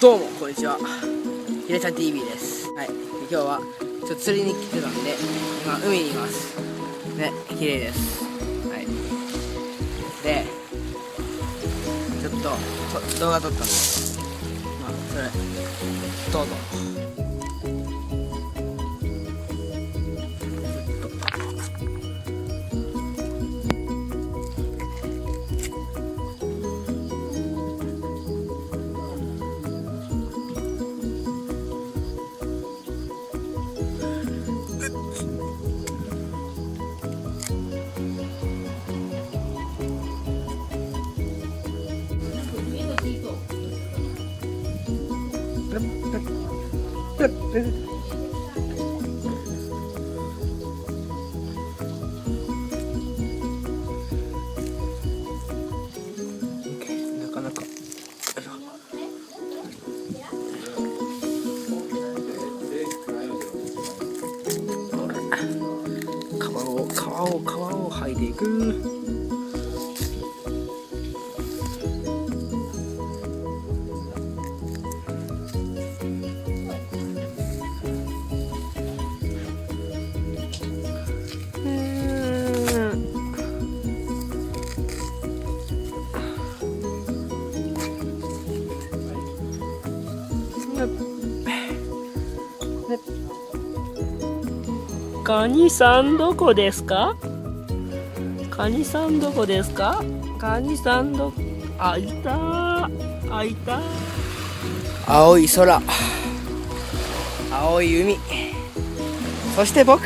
どうもこんにちは、hirachanTV です。はい、今日はちょっと釣りに来てたんで、今海にいますね。綺麗です。はい、でちょっと動画撮ったんで、まあそれどうぞ。なかなか川を剥いでいく。カニさんどこですか？カニさんどこですか？カニさんあ、いた。青い空、青い海、そして僕。